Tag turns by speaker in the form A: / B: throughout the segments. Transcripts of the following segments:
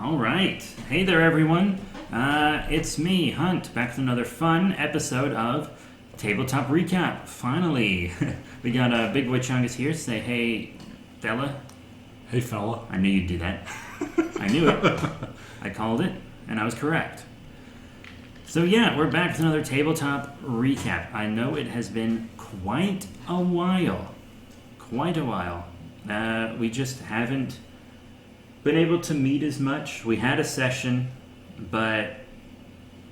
A: All right. Hey there, everyone. It's me, Hunt, back with another fun episode of Tabletop Recap. Finally. We got Big Boy Chungus here to say, hey, fella.
B: Hey, fella.
A: I knew you'd do that. I knew it. I called it, and I was correct. So yeah, we're back with another Tabletop Recap. I know it has been quite a while. We just haven't been able to meet as much. We had a session, but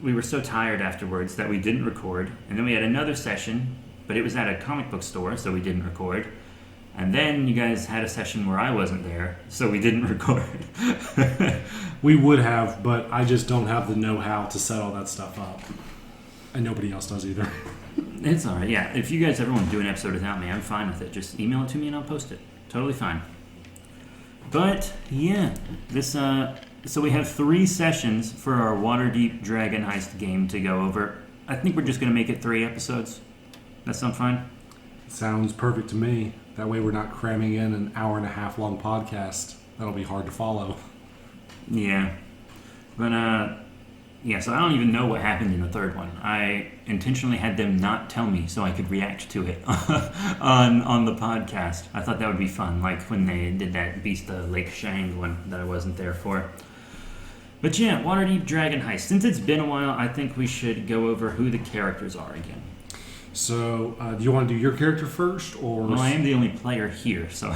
A: we were so tired afterwards that we didn't record. And then we had another session, but it was at a comic book store, so we didn't record. And then you guys had a session where I wasn't there, so we didn't record.
B: We would have, but I just don't have the know-how to set all that stuff up. And nobody else does either.
A: It's alright, yeah. If you guys ever want to do an episode without me, I'm fine with it. Just email it to me and I'll post it. Totally fine. But, yeah. So we have 3 sessions for our Waterdeep Dragon Heist game to go over. I think we're just going to make it 3 episodes. That sound fine?
B: Sounds perfect to me. That way we're not cramming in an hour-and-a-half long podcast. That'll be hard to follow.
A: Yeah. But, so I don't even know what happened in the third one. I intentionally had them not tell me so I could react to it on the podcast. I thought that would be fun, like when they did that Beast of Lake Shang one that I wasn't there for. But yeah, Waterdeep Dragon Heist. Since it's been a while, I think we should go over who the characters are again.
B: So, do you want to do your character first, or?
A: Well, I am the only player here, so.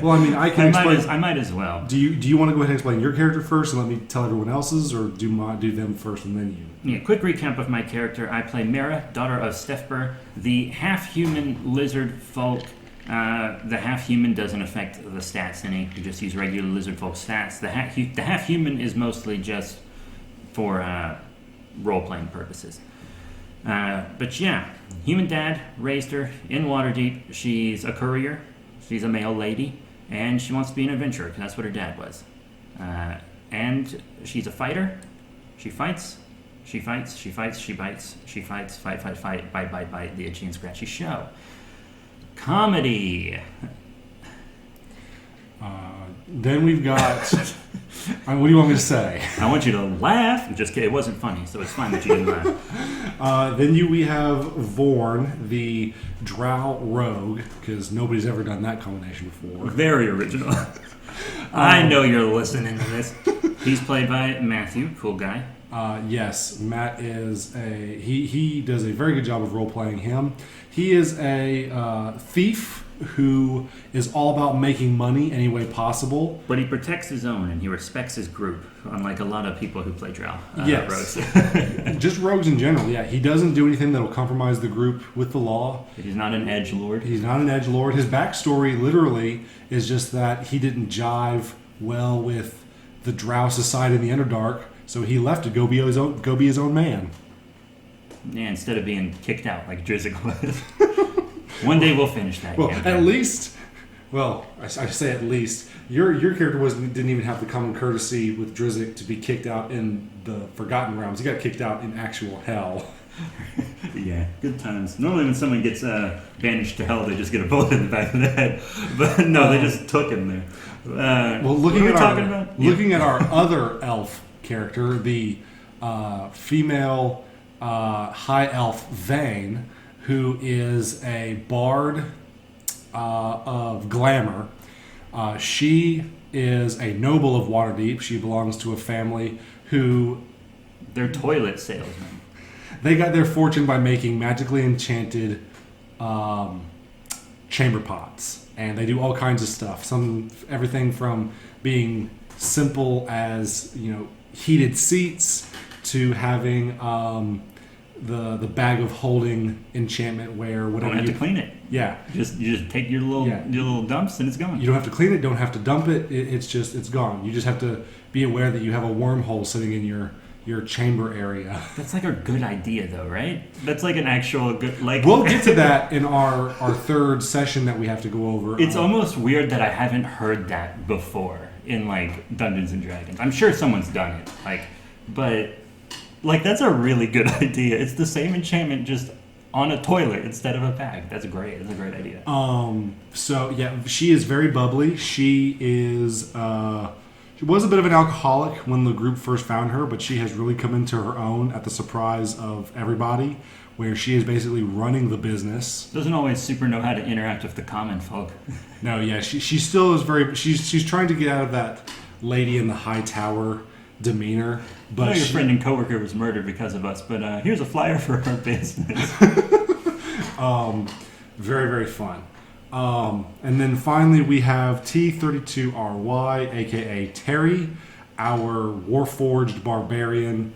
B: Well, I mean, I can explain.
A: I might as well.
B: Do you want to go ahead and explain your character first, and let me tell everyone else's, or do them first and then you?
A: Yeah. Quick recap of my character. I play Mara, daughter of Stefber, the half-human lizard folk. The half-human doesn't affect the stats any. We just use regular lizard folk stats. The half-human is mostly just for role-playing purposes. But yeah, human dad raised her in Waterdeep. She's a courier. She's a male lady. And she wants to be an adventurer, because that's what her dad was. And she's a fighter. She fights. She bites. She fights, fight, bite, the itchy and scratchy show. Comedy.
B: Then we've got... what do you want me to say?
A: I want you to laugh. Just kidding. It wasn't funny, so it's fine that you didn't laugh.
B: Then we have Vorn, the drow rogue, because nobody's ever done that combination before.
A: Very original. I know you're listening to this. He's played by Matthew. Cool guy.
B: Yes, Matt is he does a very good job of role-playing him. He is a thief who is all about making money any way possible.
A: But he protects his own and he respects his group, unlike a lot of people who play drow.
B: Yes.
A: Rogues.
B: Just rogues in general, yeah. He doesn't do anything that will compromise the group with the law.
A: He's not an edgelord.
B: He's not an edgelord. His backstory literally is just that he didn't jive well with the drow society in the Underdark, so he left to go be his own man.
A: Yeah, instead of being kicked out like Drizzt was. One day we'll finish that.
B: Well, at least, I say at least, your character didn't even have the common courtesy with Drizzt to be kicked out in the Forgotten Realms. He got kicked out in actual hell.
A: Yeah, good times. Normally when someone gets banished to hell, they just get a bullet in the back of the head. But no, they just took him there.
B: Looking at our other elf character, the female high elf Vane, who is a bard of glamour. She is a noble of Waterdeep. She belongs to a family who...
A: They're toilet salesmen.
B: They got their fortune by making magically enchanted chamber pots. And they do all kinds of stuff. Everything from being simple as, heated seats to having... the bag of holding enchantment where whatever
A: you don't have to clean it.
B: Yeah.
A: You just take your little dumps and it's gone.
B: You don't have to clean it, don't have to dump it. It's gone. You just have to be aware that you have a wormhole sitting in your chamber area.
A: That's like a good idea though, right? That's like an actual good
B: We'll get to that in our third session that we have to go over.
A: It's almost weird that I haven't heard that before in like Dungeons and Dragons. I'm sure someone's done it. But that's a really good idea. It's the same enchantment, just on a toilet instead of a bag. That's great. That's a great idea.
B: So yeah, she is very bubbly. She is She was a bit of an alcoholic when the group first found her, but she has really come into her own at the surprise of everybody, where she is basically running the business.
A: Doesn't always super know how to interact with the common folk.
B: No, yeah, she still is very... She's trying to get out of that lady in the high tower demeanor. But
A: I know your friend and coworker was murdered because of us, but here's a flyer for her business.
B: Very, very fun. And then finally we have T32RY, aka Terry, our Warforged barbarian.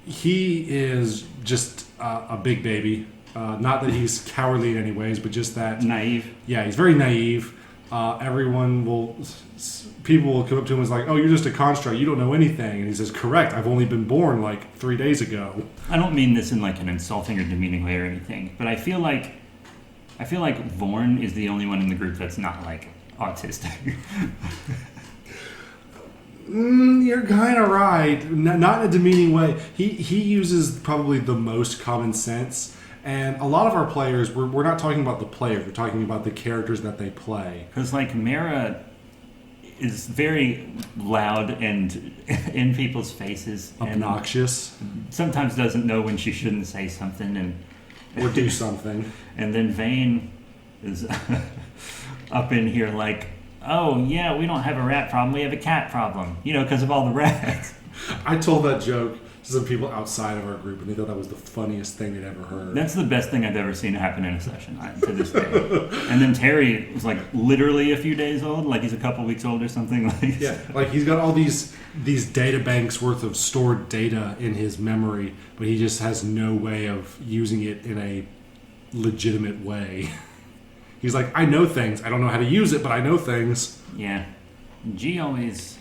B: He is just a big baby. Not that he's cowardly in any ways, but just that...
A: Naive.
B: Yeah, he's very naive. People will come up to him and is like, oh, you're just a construct, you don't know anything. And he says, correct, I've only been born like 3 days ago.
A: I don't mean this in like an insulting or demeaning way or anything, but I feel like Vorn is the only one in the group that's not like autistic.
B: You're kind of right. Not in a demeaning way. He uses probably the most common sense. And a lot of our players, we're not talking about the players, we're talking about the characters that they play.
A: Because like Mara is very loud and in people's faces.
B: Obnoxious.
A: And sometimes doesn't know when she shouldn't say something
B: Or do something.
A: And then Vane is up in here like, oh yeah, we don't have a rat problem, we have a cat problem. Because of all the rats.
B: I told that joke to some people outside of our group, and they thought that was the funniest thing they'd ever heard.
A: That's the best thing I've ever seen happen in a session to this day. And then Terry was like literally a few days old, like he's a couple weeks old or something.
B: Yeah, like he's got all these data banks worth of stored data in his memory, but he just has no way of using it in a legitimate way. He's like, I know things. I don't know how to use it, but I know things.
A: Yeah. G always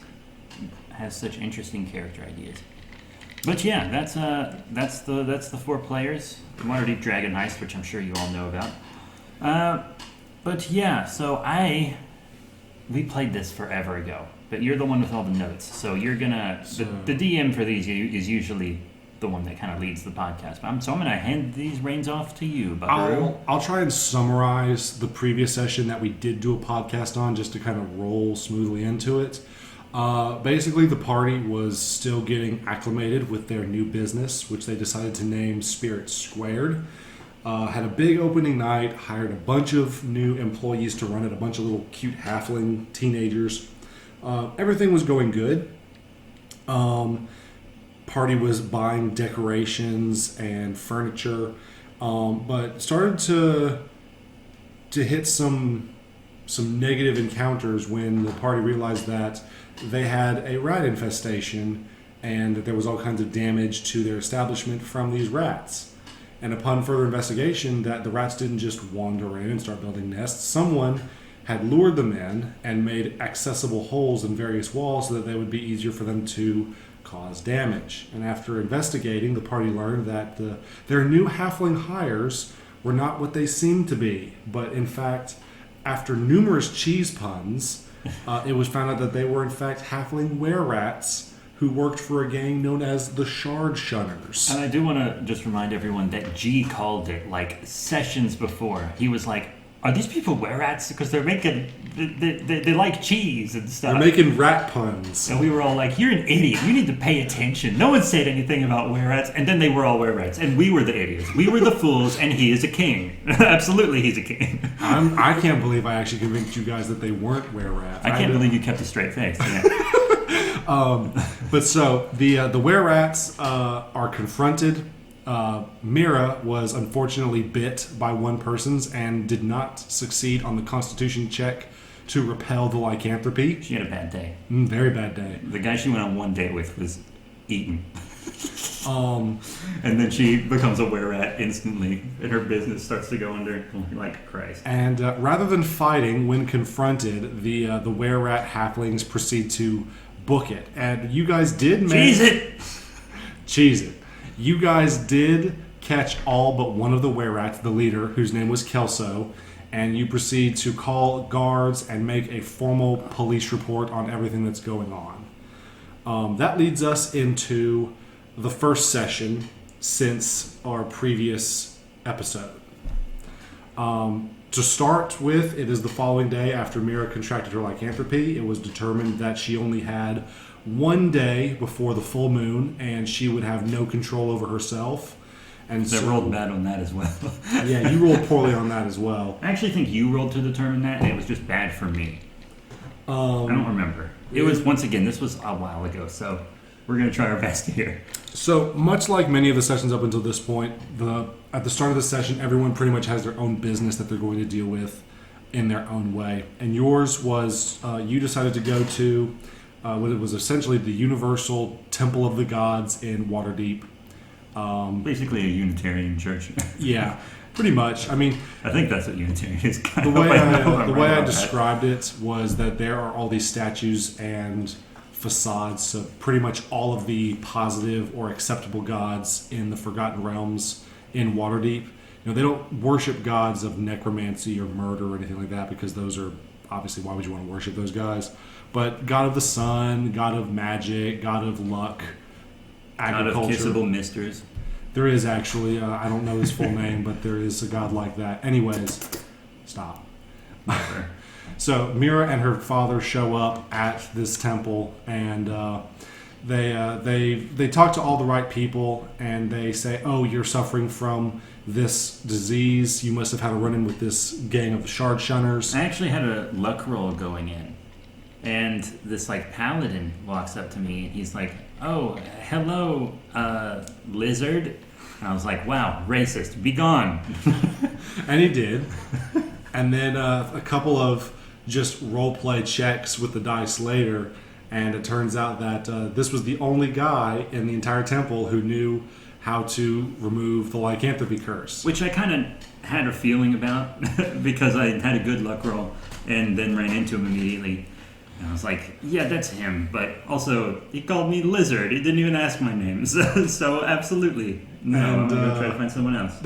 A: has such interesting character ideas. But yeah, that's the 4 players. Waterdeep Dragon Heist, which I'm sure you all know about. But yeah, so we played this forever ago. But you're the one with all the notes, so you're gonna the DM for these is the one that kind of leads the podcast. So I'm gonna hand these reins off to you, Buckaroo.
B: I'll try and summarize the previous session that we did do a podcast on, just to kind of roll smoothly into it. Basically, the party was still getting acclimated with their new business, which they decided to name Spirit Squared. Had a big opening night, hired a bunch of new employees to run it, a bunch of little cute halfling teenagers. Everything was going good. Party was buying decorations and furniture, but started to hit some negative encounters when the party realized that they had a rat infestation and that there was all kinds of damage to their establishment from these rats. And upon further investigation, that the rats didn't just wander in and start building nests. Someone had lured them in and made accessible holes in various walls so that they would be easier for them to cause damage. And after investigating, the party learned that their new halfling hires were not what they seemed to be, but in fact, after numerous cheese puns, it was found out that they were in fact halfling were-rats who worked for a gang known as the Shard Shunners.
A: And I do want to just remind everyone that G called it like sessions before. He was like, are these people were-rats? Because they're making... They like cheese and stuff.
B: They're making rat puns.
A: And we were all like, you're an idiot. You need to pay attention. No one said anything about were-rats. And then they were all were-rats. And we were the idiots. We were the fools, and he is a king. Absolutely, he's a king.
B: I can't believe I actually convinced you guys that they weren't were-rats.
A: I can't believe you kept a straight face. Yeah.
B: But so, the were-rats are confronted. Mira was unfortunately bit by one person and did not succeed on the Constitution check to repel the lycanthropy.
A: She had a bad day.
B: Very bad day.
A: The guy she went on one date with was eaten. And then she becomes a were-rat instantly, and her business starts to go under like Christ.
B: And rather than fighting, when confronted, the were-rat halflings proceed to book it. And you guys did
A: Cheese it!
B: Cheese it. You guys did catch all but one of the were-rats, the leader, whose name was Kelso, and you proceed to call guards and make a formal police report on everything that's going on. That leads us into the first session since our previous episode. To start with, it is the following day after Mira contracted her lycanthropy. It was determined that she only had one day before the full moon, and she would have no control over herself. And
A: I rolled bad on that as well.
B: Yeah, you rolled poorly on that as well.
A: I actually think you rolled to determine that, and it was just bad for me. I don't remember. It was, once again, this was a while ago, so we're going to try our best here.
B: So, much like many of the sessions up until this point, at the start of the session, everyone pretty much has their own business that they're going to deal with in their own way. And yours was, you decided to go to what it was essentially the Universal Temple of the Gods in Waterdeep.
A: Basically a Unitarian church.
B: Yeah, pretty much. I mean,
A: I think that's what Unitarian is.
B: The way I described it was that there are all these statues and facades, so pretty much all of the positive or acceptable gods in the Forgotten Realms in Waterdeep. They don't worship gods of necromancy or murder or anything like that, because those are obviously, why would you want to worship those guys? But god of the sun, god of magic, god of luck, agriculture.
A: God of kissable misters.
B: There is actually, I don't know his full name, but there is a god like that. Anyways, stop.
A: Never.
B: So Mira and her father show up at this temple, and they talk to all the right people, and they say, "Oh, you're suffering from this disease. You must have had a run-in with this gang of shard shunners."
A: I actually had a luck roll going in, and this paladin walks up to me, and he's like, "Oh, hello, lizard." And I was like, "Wow, racist, be gone."
B: And he did. And then a couple of just role-play checks with the dice later, and it turns out that this was the only guy in the entire temple who knew how to remove the lycanthropy curse.
A: Which I kind of had a feeling about, because I had a good luck roll and then ran into him immediately. And I was like, yeah, that's him. But also, he called me lizard. He didn't even ask my name. So absolutely. No, I'm going to try to find someone else.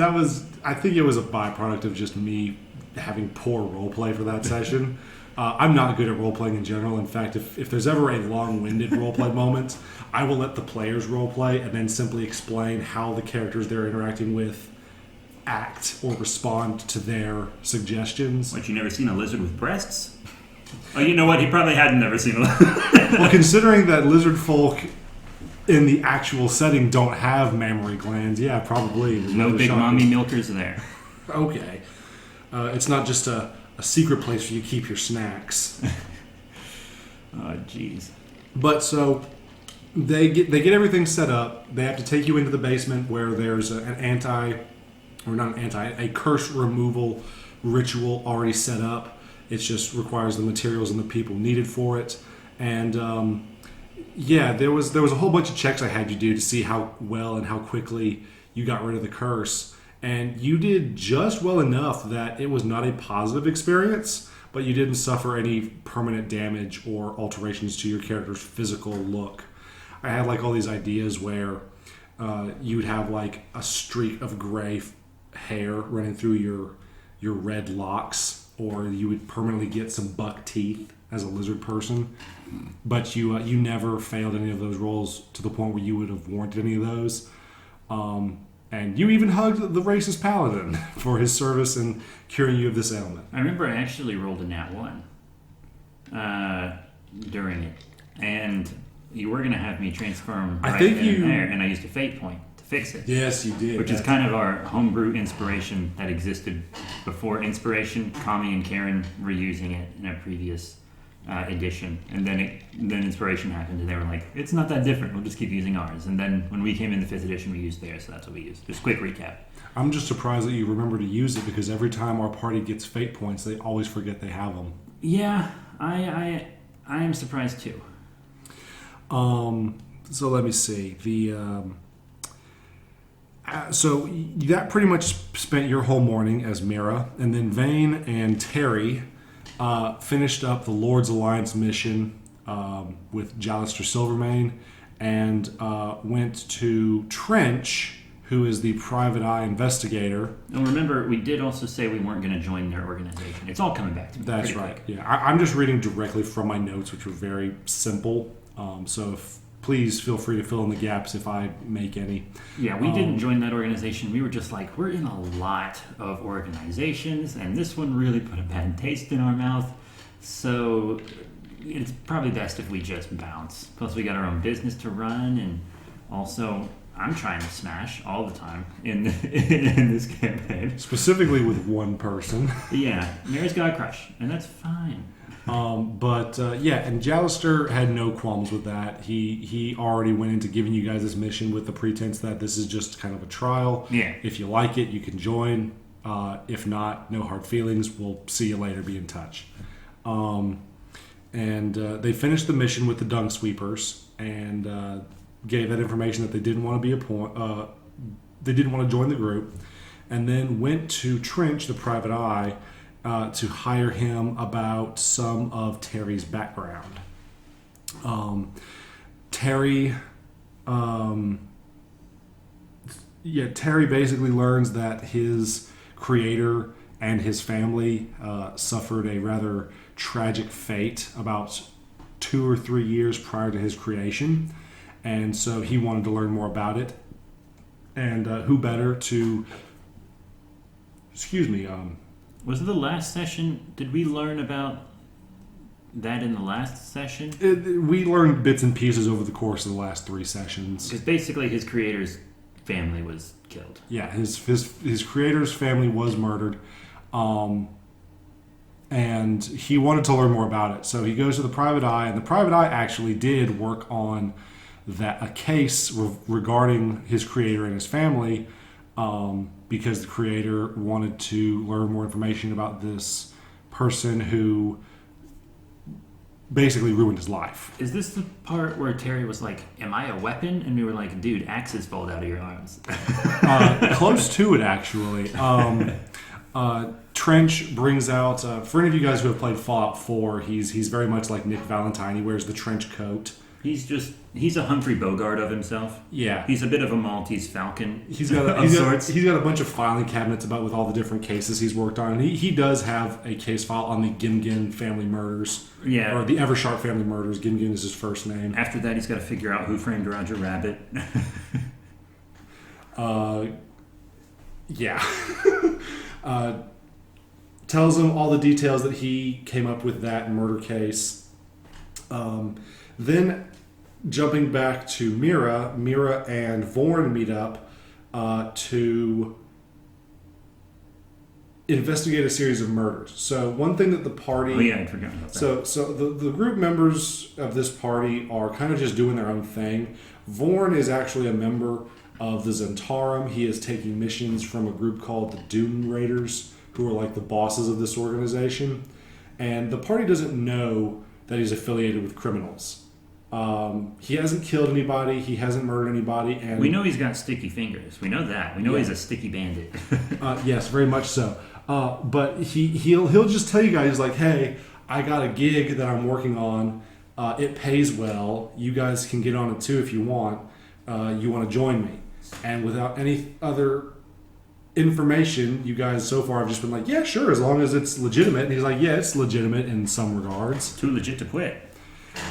B: I think it was a byproduct of just me having poor roleplay for that session. I'm not good at role-playing in general. In fact, if there's ever a long-winded roleplay moment, I will let the players roleplay and then simply explain how the characters they're interacting with act or respond to their suggestions.
A: What, you never seen a lizard with breasts? Oh, you know what? He probably hadn't never seen a lizard.
B: Well, considering that lizard folk in the actual setting don't have mammary glands, yeah, probably.
A: No big mommy milkers there.
B: Okay. It's not just a secret place where you keep your snacks.
A: Oh, jeez.
B: But so they get everything set up. They have to take you into the basement where there's a curse removal ritual already set up. It just requires the materials and the people needed for it. And there was a whole bunch of checks I had you do to see how well and how quickly you got rid of the curse. And you did just well enough that it was not a positive experience, but you didn't suffer any permanent damage or alterations to your character's physical look. I had all these ideas where you'd have a streak of gray hair running through your red locks, or you would permanently get some buck teeth as a lizard person. But you never failed any of those rolls to the point where you would have warranted any of those. And you even hugged the racist paladin for his service in curing you of this ailment.
A: I remember I actually rolled a nat 1 during it. And you were going to have me transform right then and there, and I used a fate point to fix it.
B: Yes, you did.
A: Which is kind of our homebrew inspiration that existed before Inspiration. Kami and Karen were using it in a previous edition, and then Inspiration happened, and they were like, "It's not that different. We'll just keep using ours." And then when we came in the 5th edition, we used theirs, so that's what we used. Just quick recap.
B: I'm just surprised that you remember to use it, because every time our party gets fate points, they always forget they have them.
A: Yeah, I am surprised too.
B: So let me see. So that pretty much spent your whole morning as Mira, and then Vane and Terry finished up the Lord's Alliance mission with Jalister Silvermane, and went to Trench, who is the private eye investigator.
A: And remember, we did also say we weren't going to join their organization. It's all coming back to me.
B: That's right. Quick. Yeah, I'm just reading directly from my notes, which were very simple. So if please feel free to fill in the gaps if I make any.
A: Yeah, we didn't join that organization. We were just like, we're in a lot of organizations, and this one really put a bad taste in our mouth. So it's probably best if we just bounce. Plus, we got our own business to run, and also I'm trying to smash all the time in this campaign.
B: Specifically with one person.
A: Yeah, Mary's got a crush, and that's fine.
B: And Jallister had no qualms with that. He already went into giving you guys this mission with the pretense that this is just kind of a trial.
A: Yeah.
B: If you like it, you can join. If not, no hard feelings. We'll see you later. Be in touch. They finished the mission with the dung sweepers and gave that information that they didn't want to be they didn't want to join the group, and then went to Trench, the private eye, to hire him about some of Terry's background. Terry basically learns that his creator and his family suffered a rather tragic fate about 2 or 3 years prior to his creation, and so he wanted to learn more about it. And who better to...
A: Was it the last session? Did we learn about that in the last session?
B: We learned bits and pieces over the course of the last 3 sessions.
A: Because basically his creator's family was killed.
B: Yeah, his creator's family was murdered. And he wanted to learn more about it. So he goes to the private eye, and the private eye actually did work on a case regarding his creator and his family, because the creator wanted to learn more information about this person who basically ruined his life.
A: Is this the part where Terry was like, am I a weapon? And we were like, dude, axes fall out of your arms.
B: Close to it, actually. Trench brings out, for any of you guys who have played Fallout 4, he's very much like Nick Valentine. He wears the trench coat.
A: He's a Humphrey Bogart of himself.
B: Yeah.
A: He's a bit of a Maltese Falcon
B: he's got a bunch of filing cabinets with all the different cases he's worked on. And he does have a case file on the Gimgin family murders.
A: Yeah.
B: Or the Eversharp family murders. Gimgin is his first name.
A: After that, he's got to figure out who framed Roger Rabbit.
B: Yeah. Tells him all the details that he came up with that murder case. Then jumping back to Mira and Vorn meet up to investigate a series of murders. So one thing that the party...
A: Oh yeah, I forgot about that.
B: So the group members of this party are kind of just doing their own thing. Vorn is actually a member of the Zentarum. He is taking missions from a group called the Dune Raiders, who are like the bosses of this organization. And the party doesn't know that he's affiliated with criminals. He hasn't killed anybody. He hasn't murdered anybody. And
A: we know he's got sticky fingers. We know that. We know he's a sticky bandit.
B: Yes, very much so. But he'll just tell you guys, like, hey, I got a gig that I'm working on. It pays well. You guys can get on it too if you want. You want to join me. And without any other information, you guys so far have just been like, yeah, sure, as long as it's legitimate. And he's like, yeah, it's legitimate in some regards.
A: Too legit to quit.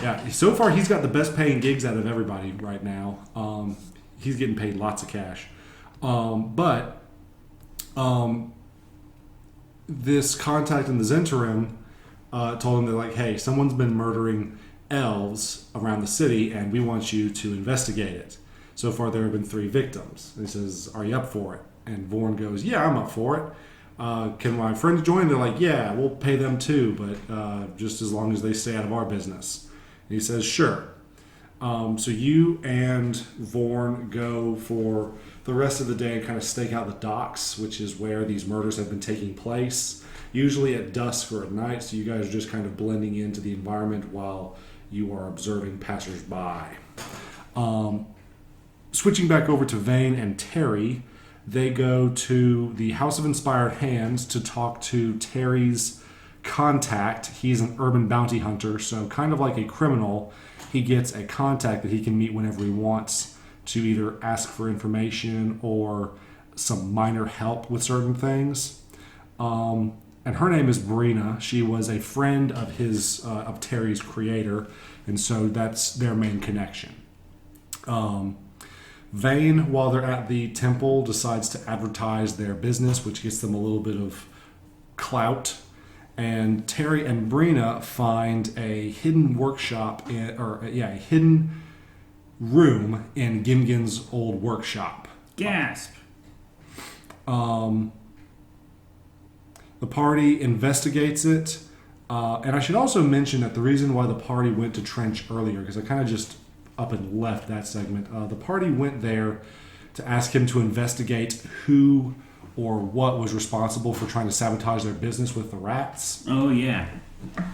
B: Yeah, so far he's got the best paying gigs out of everybody right now. He's getting paid lots of cash. But this contact in the Zentarum told him, they're like, hey, someone's been murdering elves around the city and we want you to investigate it. So far there have been 3 victims. And he says, are you up for it? And Vorn goes, yeah, I'm up for it. Can my friends join? They're like, yeah, we'll pay them too, but just as long as they stay out of our business. And he says, sure. So you and Vorn go for the rest of the day and kind of stake out the docks, which is where these murders have been taking place, usually at dusk or at night. So you guys are just kind of blending into the environment while you are observing passersby. Switching back over to Vane and Terry, they go to the House of Inspired Hands to talk to Terry's contact. He's an urban bounty hunter, so kind of like a criminal, he gets a contact that he can meet whenever he wants to either ask for information or some minor help with certain things. And her name is Brina. She was a friend of Terry's creator, and so that's their main connection. Vane, while they're at the temple, decides to advertise their business, which gets them a little bit of clout. And Terry and Brina find a hidden workshop, a hidden room in Gimgin's old workshop.
A: Gasp!
B: The party investigates it. And I should also mention that the reason why the party went to Trench earlier, because I kind of just up and left that segment, the party went there to ask him to investigate who or what was responsible for trying to sabotage their business with the rats.
A: Oh, yeah.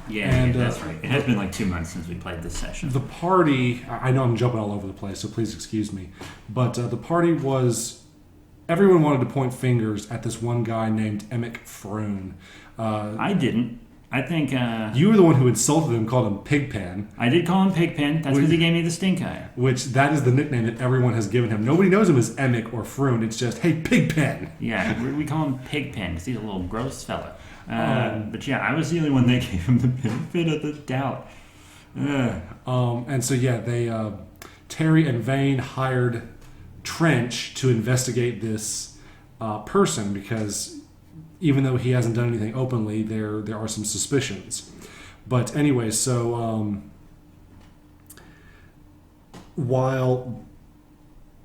A: Yeah, that's right. It has been like 2 months since we played this session.
B: The party, I know I'm jumping all over the place, so please excuse me, but the party was, everyone wanted to point fingers at this one guy named Emic Froon.
A: I didn't. I think...
B: you were the one who insulted him, called him Pigpen.
A: I did call him Pigpen. That's because he gave me the stink eye.
B: Which, that is the nickname that everyone has given him. Nobody knows him as Emic or Froon. It's just, hey, Pigpen.
A: Yeah, we call him Pigpen because he's a little gross fella. But yeah, I was the only one that gave him the benefit of the doubt.
B: And so, yeah, they Terry and Vane hired Trench to investigate this person because... even though he hasn't done anything openly, there are some suspicions. But anyway, so while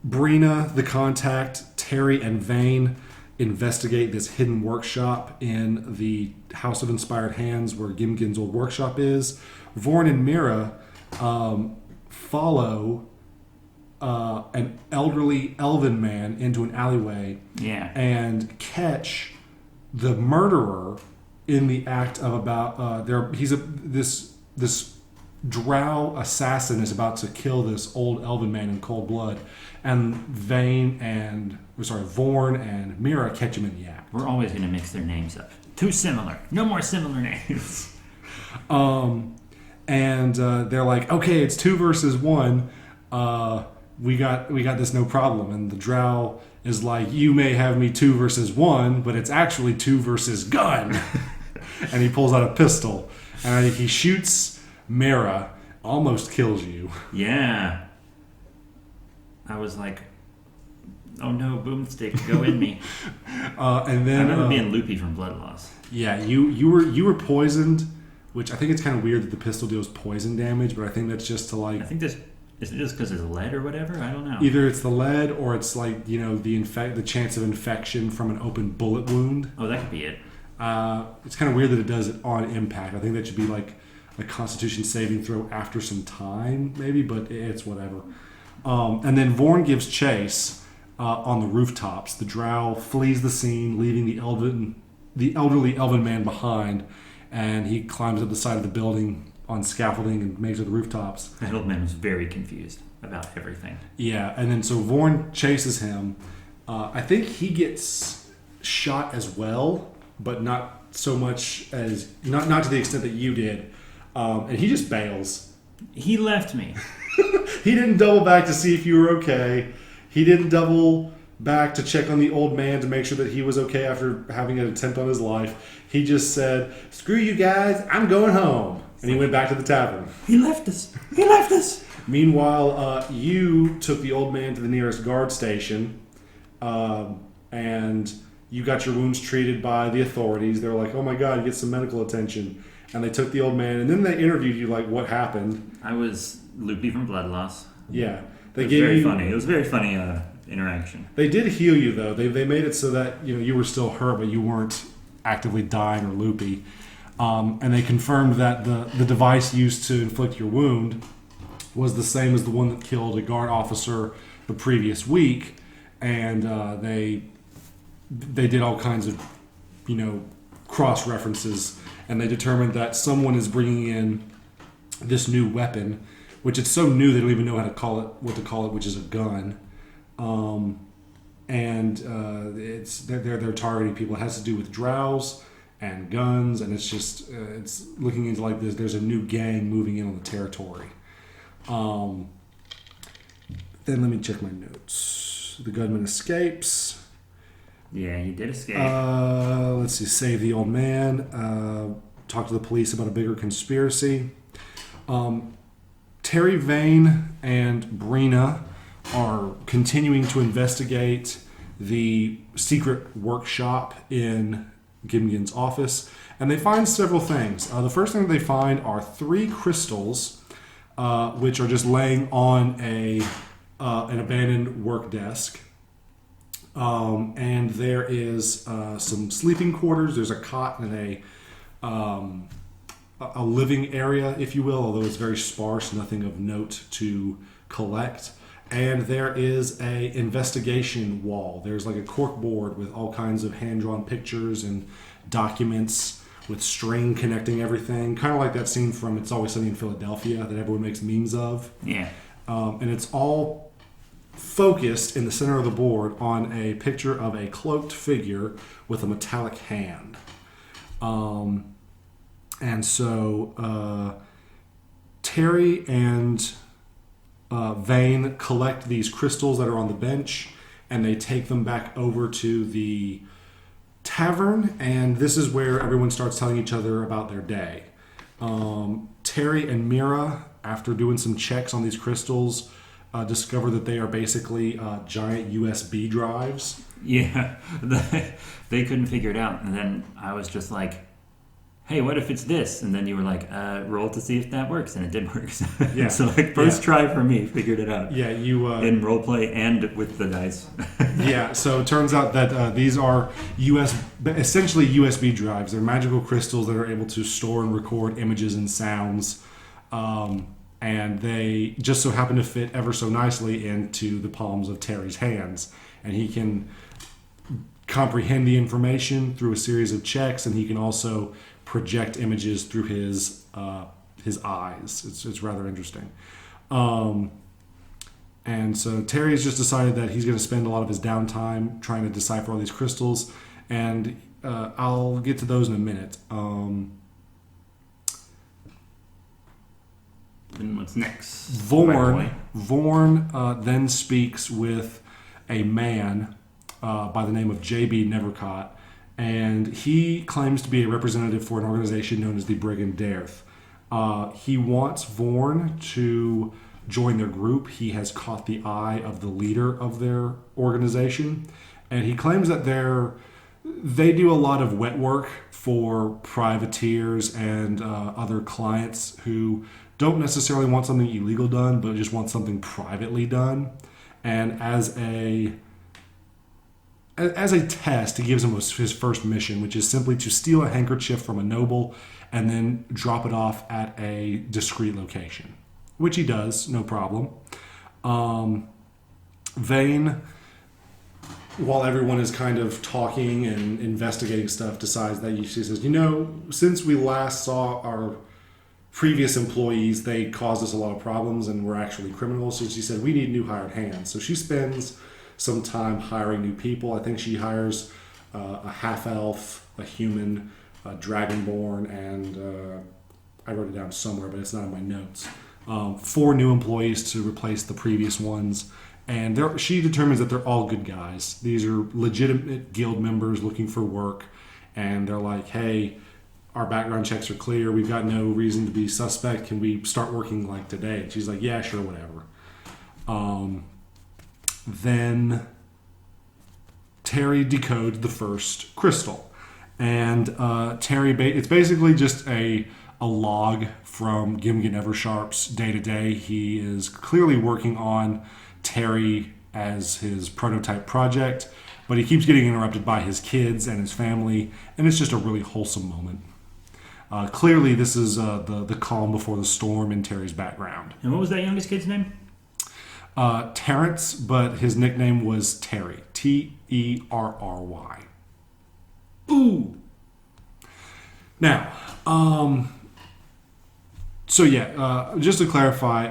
B: Brina, the contact, Terry, and Vane investigate this hidden workshop in the House of Inspired Hands where Gimgin's old workshop is, Vorn and Mira follow an elderly elven man into an alleyway and catch the murderer in the act of this drow assassin is about to kill this old elven man in cold blood, and Vorn and Mira catch him in the act.
A: We're always going to mix their names up. Too similar. No more similar names.
B: And they're like, okay, it's 2 versus 1. We got this, no problem. And the drow is like, you may have me 2 versus 1, but it's actually 2 versus gun. And he pulls out a pistol, and he shoots Mara, almost kills you.
A: Yeah. I was like, oh no, boomstick, go in me.
B: And then
A: I remember being loopy from blood loss.
B: Yeah, you were poisoned, which I think it's kind of weird that the pistol deals poison damage, but I think that's just to like...
A: I think this... Is it just because it's lead or whatever? I don't know.
B: Either it's the lead or it's like, the chance of infection from an open bullet wound.
A: Oh, that could be it.
B: It's kind of weird that it does it on impact. I think that should be like a Constitution saving throw after some time, maybe, but it's whatever. And then Vorn gives chase on the rooftops. The drow flees the scene, leaving the elderly elven man behind, and he climbs up the side of the building on scaffolding and makes it to the rooftops.
A: That old man was very confused about everything.
B: Yeah, and then so Vorn chases him. I think he gets shot as well, but not so much as... Not to the extent that you did. And he just bails.
A: He left me.
B: He didn't double back to see if you were okay. He didn't double back to check on the old man to make sure that he was okay after having an attempt on his life. He just said, screw you guys, I'm going home. And he went back to the tavern.
A: He left us.
B: Meanwhile, you took the old man to the nearest guard station, and you got your wounds treated by the authorities. They were like, oh my God, get some medical attention. And they took the old man, and then they interviewed you, like, what happened.
A: I was loopy from blood loss.
B: Yeah.
A: It was very funny. It was a very funny interaction.
B: They did heal you, though. They made it so that you were still hurt, but you weren't actively dying or loopy. And they confirmed that the device used to inflict your wound was the same as the one that killed a guard officer the previous week. And they did all kinds of, cross references. And they determined that someone is bringing in this new weapon, which it's so new they don't even know what to call it, which is a gun. They're targeting people. It has to do with drows and guns, and it's just it's looking into like this. There's a new gang moving in on the territory. Then let me check my notes. The gunman escapes.
A: Yeah, he did escape.
B: Let's see. Save the old man. Talk to the police about a bigger conspiracy. Terry, Vane, and Brina are continuing to investigate the secret workshop in Gimgin's office, and they find several things. The first thing they find are 3 crystals, which are just laying on an abandoned work desk. And there is some sleeping quarters. There's a cot and a living area, if you will, although it's very sparse, nothing of note to collect. And there is a investigation wall. There's like a cork board with all kinds of hand-drawn pictures and documents with string connecting everything. Kind of like that scene from It's Always Sunny in Philadelphia that everyone makes memes of.
A: Yeah.
B: And it's all focused in the center of the board on a picture of a cloaked figure with a metallic hand. And so Terry and Vane collect these crystals that are on the bench, and they take them back over to the tavern, and this is where everyone starts telling each other about their day. Terry and Mira, after doing some checks on these crystals, discover that they are basically giant USB drives.
A: Yeah, they couldn't figure it out, and then I was just like, hey, what if it's this? And then you were like, roll to see if that works, and it did work.
B: Yeah.
A: So like first try for me, figured it out.
B: Yeah, you
A: in roleplay and with the dice.
B: Yeah, so it turns out that these are essentially USB drives. They're magical crystals that are able to store and record images and sounds, and they just so happen to fit ever so nicely into the palms of Terry's hands, and he can comprehend the information through a series of checks, and he can also project images through his eyes. It's rather interesting. And so Terry's just decided that he's going to spend a lot of his downtime trying to decipher all these crystals, and I'll get to those in a minute.
A: Then what's next?
B: Vorn then speaks with a man by the name of J.B. Nevercott, and he claims to be a representative for an organization known as the Brigand Dearth. He wants Vorn to join their group. He has caught the eye of the leader of their organization, and he claims that they do a lot of wet work for privateers and other clients who don't necessarily want something illegal done, but just want something privately done. And as a test, he gives him his first mission, which is simply to steal a handkerchief from a noble and then drop it off at a discreet location, which he does, no problem. Vane, while everyone is kind of talking and investigating stuff, decides that she says, since we last saw our previous employees, they caused us a lot of problems and were actually criminals. So she said, we need new hired hands. So she spends some time hiring new people. I think she hires a half-elf, a human, a dragonborn, and I wrote it down somewhere, but it's not in my notes. 4 new employees to replace the previous ones. And she determines that they're all good guys. These are legitimate guild members looking for work. And they're like, hey, our background checks are clear. We've got no reason to be suspect. Can we start working like today? And she's like, yeah, sure, whatever. Then Terry decodes the first crystal. And Terry, it's basically just a log from Gimgen Eversharp's day-to-day. He is clearly working on Terry as his prototype project, but he keeps getting interrupted by his kids and his family, and it's just a really wholesome moment. Clearly, this is the calm before the storm in Terry's background.
A: And what was that youngest kid's name?
B: Terrence, but his nickname was Terry. Terry.
A: Ooh.
B: Now, just to clarify,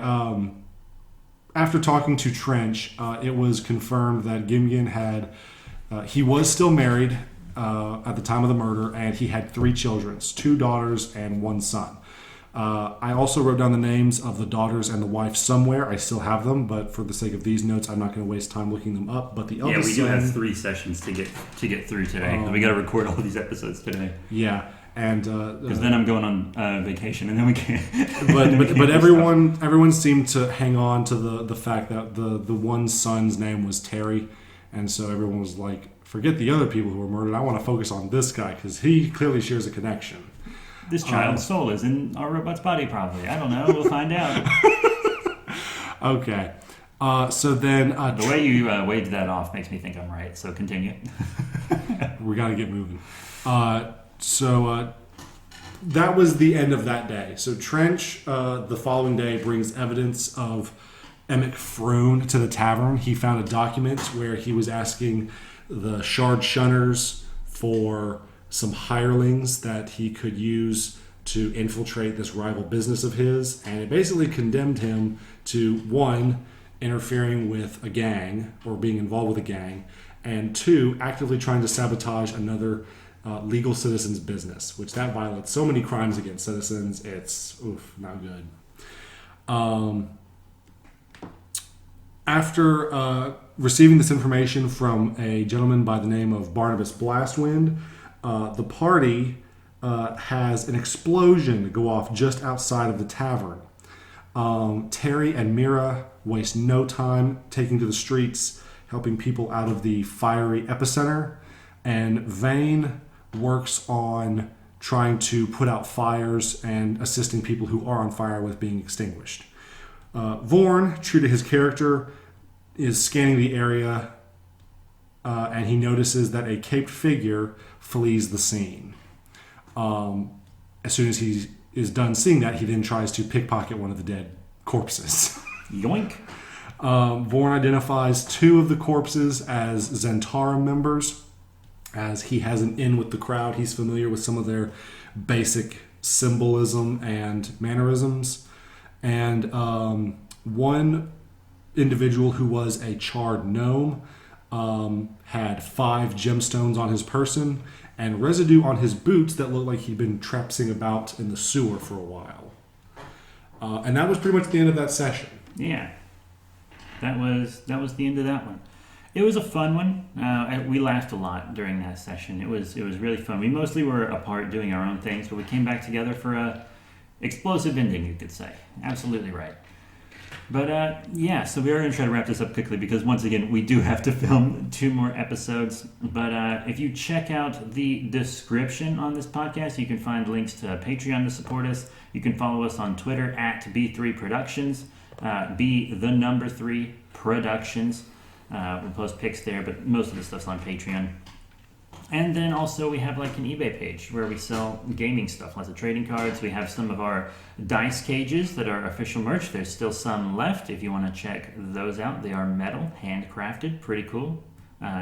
B: after talking to Trench, it was confirmed that Gimgen he was still married at the time of the murder, and he had 3 children, 2 daughters and 1 son. I also wrote down the names of the daughters and the wife somewhere. I still have them, but for the sake of these notes, I'm not going to waste time looking them up. But the eldest
A: we do have 3 sessions to get through today. We got to record all these episodes today.
B: Yeah, And
A: because then I'm going on vacation, and then we can't.
B: But everyone seemed to hang on to the fact that the one son's name was Terry, and so everyone was like, forget the other people who were murdered. I want to focus on this guy because he clearly shares a connection.
A: This child's soul is in our robot's body, probably. I don't know. We'll find out.
B: Okay. So then...
A: the way you waved that off makes me think I'm right, so continue.
B: We got to get moving. So that was the end of that day. So Trench, the following day, brings evidence of Emmett Froon to the tavern. He found a document where he was asking the Shard Shunners for some hirelings that he could use to infiltrate this rival business of his, and it basically condemned him to, 1, interfering with a gang or being involved with a gang, and 2, actively trying to sabotage another legal citizen's business, which that violates so many crimes against citizens. It's not good. After receiving this information from a gentleman by the name of Barnabas Blastwind, the party has an explosion go off just outside of the tavern. Terry and Mira waste no time taking to the streets, helping people out of the fiery epicenter, and Vane works on trying to put out fires and assisting people who are on fire with being extinguished. Vorn, true to his character, is scanning the area, and he notices that a caped figure flees the scene. As soon as he is done seeing that, he then tries to pickpocket one of the dead corpses.
A: Yoink.
B: Vorn identifies 2 of the corpses as Zentara members. As he has an in with the crowd, he's familiar with some of their basic symbolism and mannerisms. And one individual who was a charred gnome had 5 gemstones on his person and residue on his boots that looked like he'd been traipsing about in the sewer for a while. And that was pretty much the end of that session.
A: Yeah, that was the end of that one. It was a fun one. We laughed a lot during that session. It was really fun. We mostly were apart doing our own things, but we came back together for a explosive ending, you could say. Absolutely right. But so we are going to try to wrap this up quickly because once again, we do have to film 2 more episodes. But if you check out the description on this podcast, you can find links to Patreon to support us. You can follow us on Twitter at B3 Productions, B3 Productions. We'll post pics there, but most of the stuff's on Patreon. And then also we have like an eBay page where we sell gaming stuff, lots of trading cards. We have some of our dice cages that are official merch. There's still some left if you want to check those out. They are metal, handcrafted, pretty cool.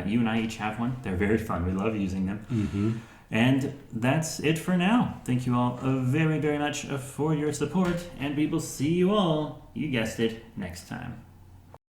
A: You and I each have one. They're very fun. We love using them. Mm-hmm. And that's it for now. Thank you all very, very much for your support, and we will see you all, you guessed it, next time.